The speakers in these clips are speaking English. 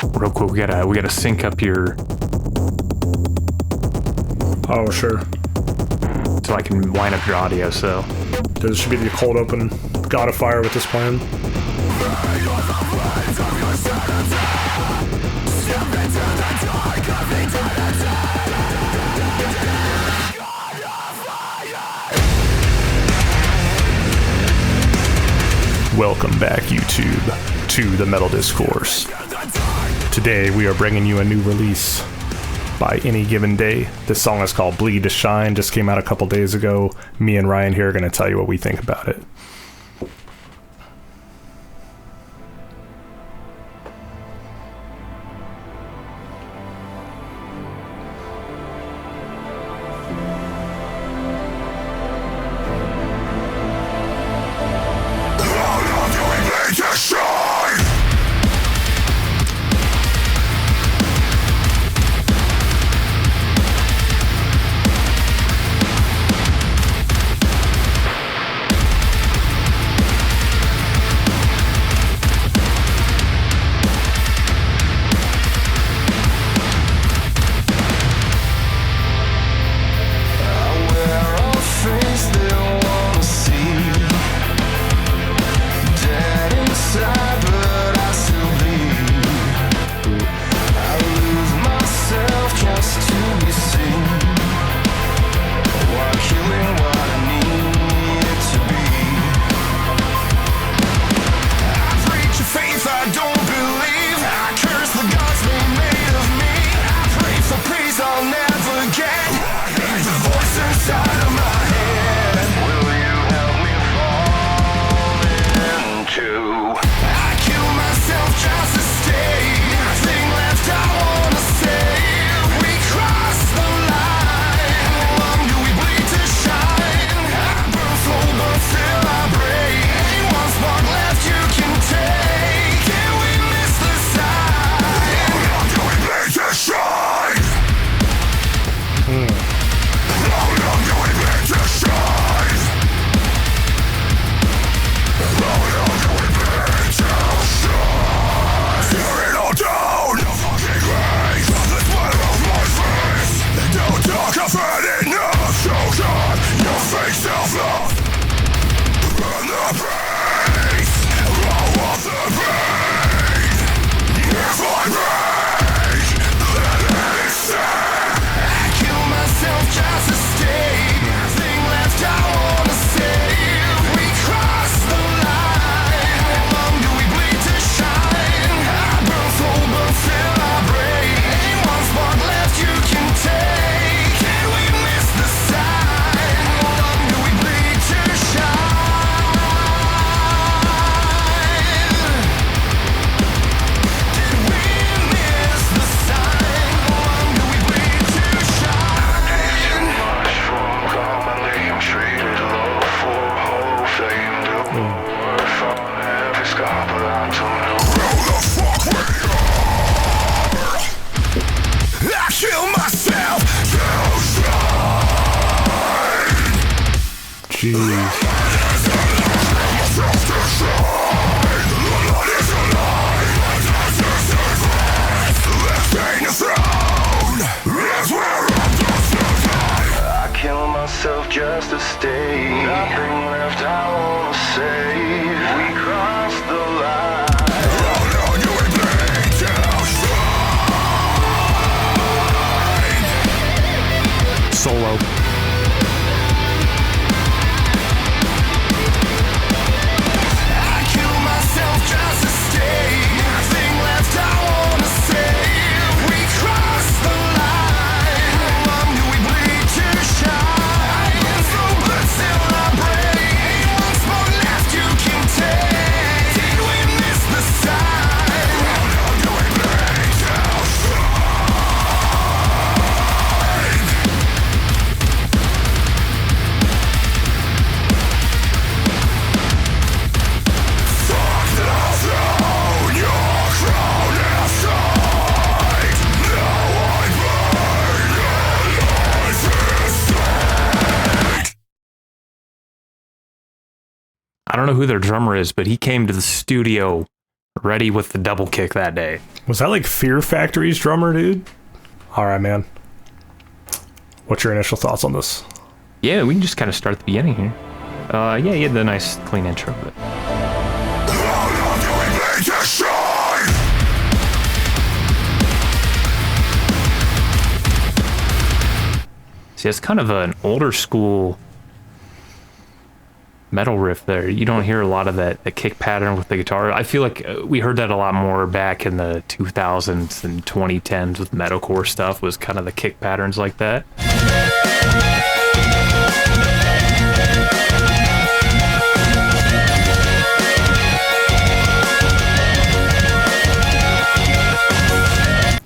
Real quick, we gotta sync up your Oh, sure. so I can line up your audio. So This should be the cold open God of Fire with this plan. Welcome back, YouTube, to the Metal Discourse. Today we are bringing you a new release by Any Given Day. This song is called Bleed to Shine, just came out a couple days ago. Me and Ryan here are going to tell you what we think about it. Just to stay. Nothing left I wanna save. We crossed the line. Oh no, you ain't playing too strong. solo. I kill myself just to stay. Nothing left I wanna save. We crossed the line. How long do we bleed to shine? I don't know who their drummer is, but he came to the studio ready with the double kick that day. Was that like Fear Factory's drummer, dude? All right, man. What's your initial thoughts on this? Yeah, we can just kind of start at the beginning here. Yeah, you had the nice clean intro, but see, it's kind of an older school metal riff there. You don't hear a lot of that the kick pattern with the guitar. I feel like we heard that a lot more back in the 2000s and 2010s with metalcore stuff, was kind of the kick patterns like that.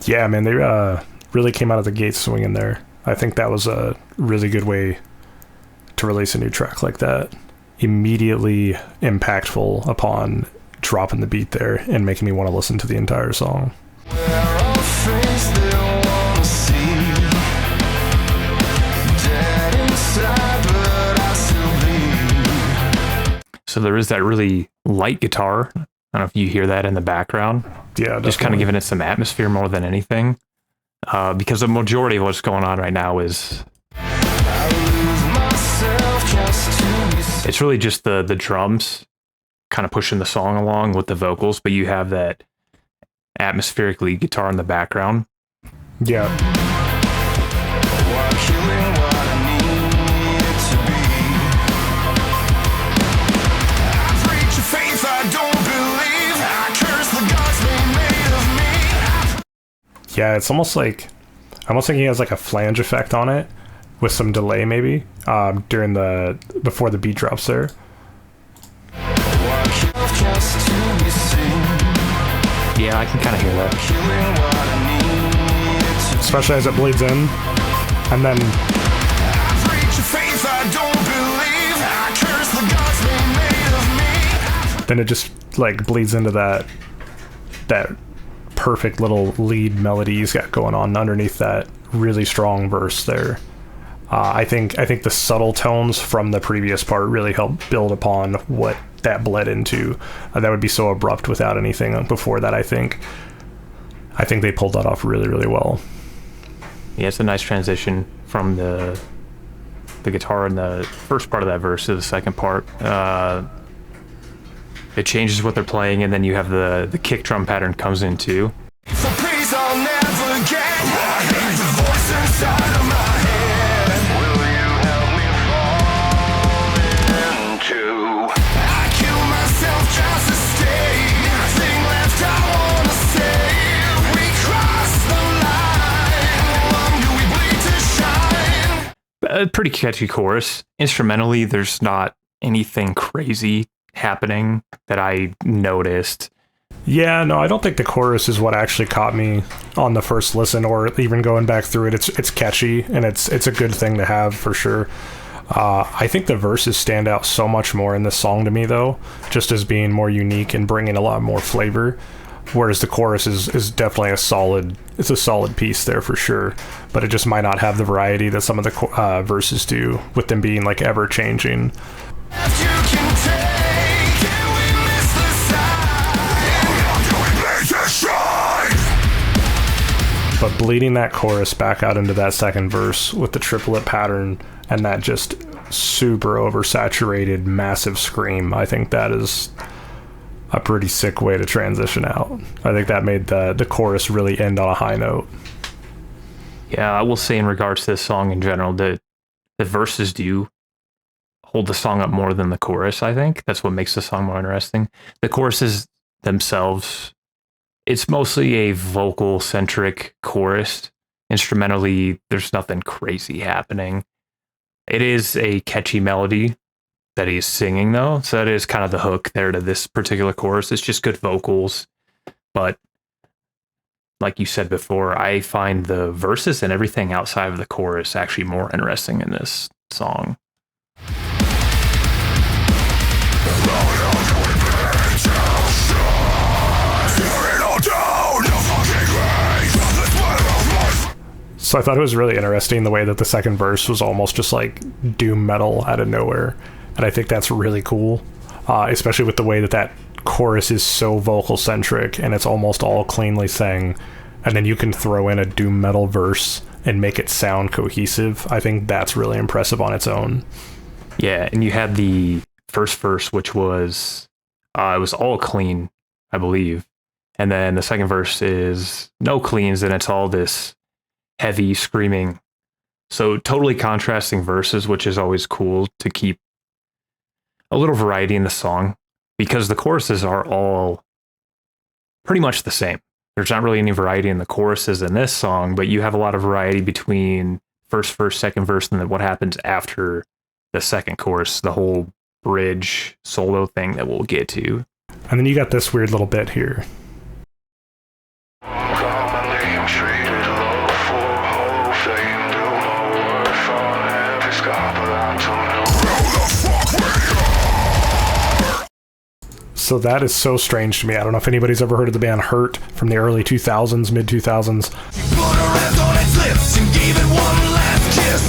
Yeah, man, they really came out of the gate swinging there. I think that was a really good way to release a new track like that. Immediately impactful upon dropping the beat there and making me want to listen to the entire song. So there is that really light guitar. I don't know if you hear that in the background. Yeah, definitely. Just kind of giving it some atmosphere more than anything. Because the majority of what's going on right now is it's really just the drums kind of pushing the song along with the vocals, but you have that atmospheric lead guitar in the background. Yeah. Yeah, it's almost like, I almost think he has like a flange effect on it with some delay maybe before the beat drops there. Yeah, I can kind of hear that. Especially as it bleeds in. And then it just like bleeds into that perfect little lead melody he's got going on underneath that really strong verse there. I think the subtle tones from the previous part really help build upon what that bled into. That would be so abrupt without anything before that. I think they pulled that off really, really well. Yeah, it's a nice transition from the guitar in the first part of that verse to the second part. It changes what they're playing, and then you have the kick drum pattern comes in too. So please, I'll never get the voice inside of my head. Will you help me fall into? I kill myself just to stay. Nothing left I wanna say. We cross the line. How long do we bleed to shine? A pretty catchy chorus. Instrumentally, there's not anything crazy happening that I noticed. Yeah, no, I don't think the chorus is what actually caught me on the first listen, or even going back through it. It's catchy, and it's a good thing to have for sure. I think the verses stand out so much more in this song to me, though, just as being more unique and bringing a lot more flavor. Whereas the chorus is definitely a solid piece there for sure, but it just might not have the variety that some of the verses do, with them being like ever changing. But bleeding that chorus back out into that second verse with the triplet pattern and that just super oversaturated massive scream, I think that is a pretty sick way to transition out. I think that made the chorus really end on a high note. Yeah, I will say in regards to this song in general, the verses do hold the song up more than the chorus, I think. That's what makes the song more interesting. The choruses themselves, it's mostly a vocal-centric chorus. Instrumentally, there's nothing crazy happening. It is a catchy melody that he's singing, though, so that is kind of the hook there to this particular chorus. It's just good vocals, but like you said before, I find the verses and everything outside of the chorus actually more interesting in this song. So I thought it was really interesting the way that the second verse was almost just like doom metal out of nowhere. And I think that's really cool, especially with the way that chorus is so vocal centric and it's almost all cleanly sang, and then you can throw in a doom metal verse and make it sound cohesive. I think that's really impressive on its own. Yeah, and you had the first verse, which was it was all clean, I believe, and then the second verse is no cleans, and it's all this heavy screaming. So totally contrasting verses, which is always cool to keep a little variety in the song, because the choruses are all pretty much the same. There's not really any variety in the choruses in this song, but you have a lot of variety between first verse, second verse, and then what happens after the second chorus, the whole bridge solo thing that we'll get to. And then you got this weird little bit here. So that is so strange to me. I don't know if anybody's ever heard of the band Hurt from the early 2000s, mid 2000s.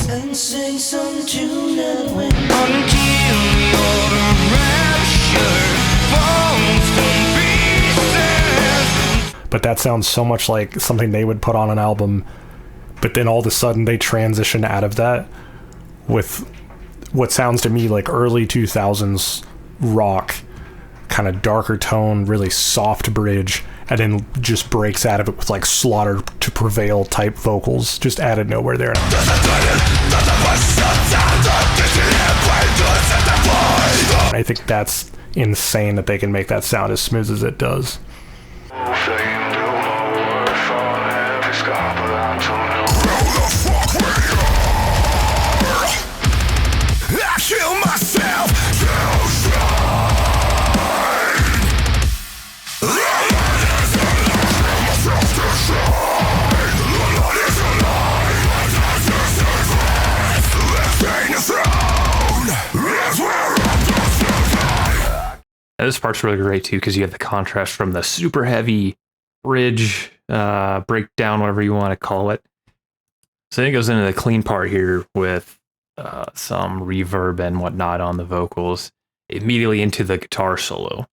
And sing some tune that went But that sounds so much like something they would put on an album. But then all of a sudden they transition out of that with what sounds to me like early 2000s rock, kind of darker tone, really soft bridge, and then just breaks out of it with like Slaughter to Prevail type vocals, just out of nowhere there. I think that's insane that they can make that sound as smooth as it does. I kill myself This part's really great too, because you have the contrast from the super heavy bridge breakdown, whatever you want to call it. So then it goes into the clean part here with some reverb and whatnot on the vocals, immediately into the guitar solo.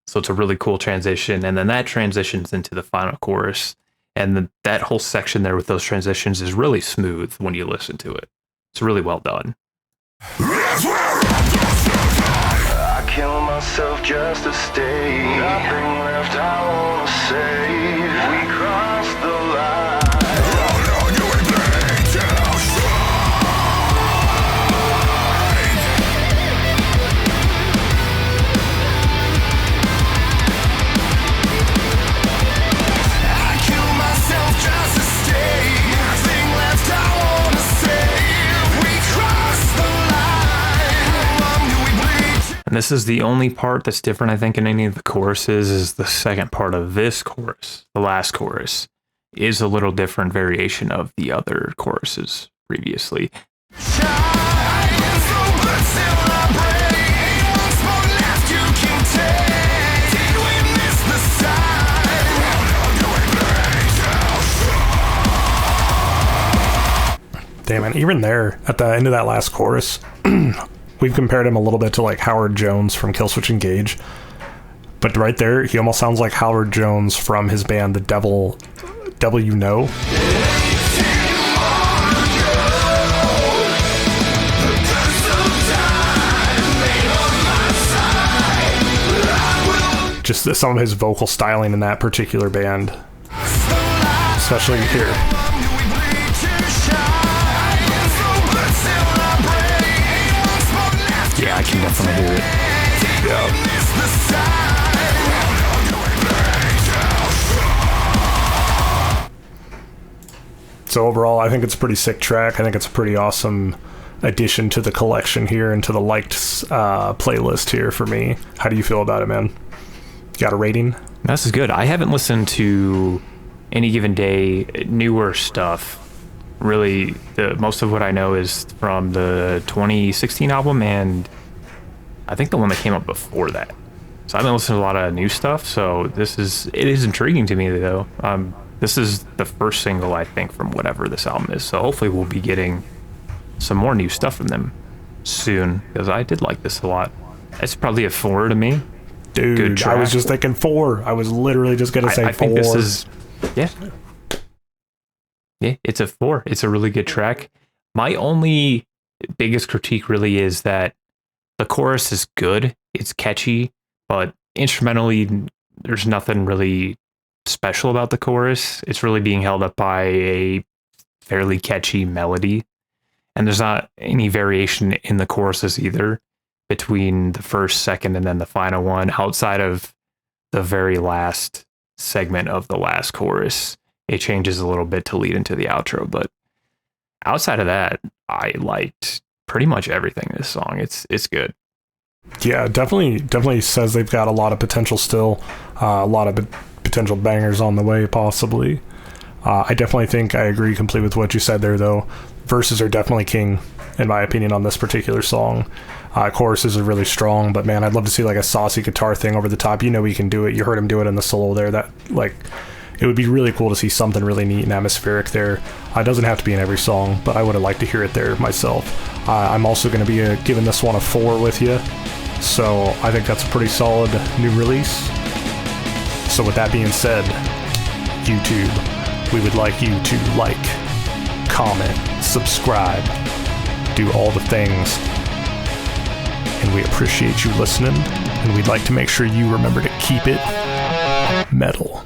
So it's a really cool transition, and then that transitions into the final chorus, and that whole section there with those transitions is really smooth when you listen to it. It's really well done. I kill myself just to stay. Nothing left I wanna save. We crossed the line. I kill myself just to stay. Nothing left I wanna save. We crossed the line. Do we bleed? And this is the only part that's different, I think, in any of the choruses, is the second part of this chorus. The last chorus is a little different variation of the other choruses previously. Damn it, even there, at the end of that last chorus, we've compared him a little bit to like Howard Jones from Killswitch Engage. But right there, he almost sounds like Howard Jones from his band The Devil You Know. Just some of his vocal styling in that particular band, especially here. Yeah, I can definitely hear it. So overall, I think it's a pretty sick track. I think it's a pretty awesome addition to the collection here and to the liked playlist here for me. How do you feel about it, man? Got a rating? This is good. I haven't listened to Any Given Day newer stuff. Really, most of what I know is from the 2016 album, and I think the one that came up before that. So I've been listening to a lot of new stuff. So it is intriguing to me though. This is the first single, I think, from whatever this album is. So hopefully we'll be getting some more new stuff from them soon, because I did like this a lot. It's probably a 4 to me. Dude, good track. I was just thinking 4. I was literally just gonna say 4. I think this is, yeah, it's a 4. It's a really good track. My only biggest critique really is that the chorus is good. It's catchy, but instrumentally, there's nothing really special about the chorus. It's really being held up by a fairly catchy melody, and there's not any variation in the choruses either between the first, second, and then the final one, outside of the very last segment of the last chorus. It changes a little bit to lead into the outro, but outside of that, I liked pretty much everything in this song. It's good. Yeah, definitely says they've got a lot of potential still, a lot of potential bangers on the way, possibly. I definitely think I agree completely with what you said there, though. Verses are definitely king, in my opinion, on this particular song. Choruses are really strong, but man, I'd love to see like a saucy guitar thing over the top. You know he can do it. You heard him do it in the solo there. That, like, it would be really cool to see something really neat and atmospheric there. It doesn't have to be in every song, but I would have liked to hear it there myself. I'm also going to be giving this one a 4 with you, so I think that's a pretty solid new release. So with that being said, YouTube, we would like you to like, comment, subscribe, do all the things, and we appreciate you listening, and we'd like to make sure you remember to keep it metal.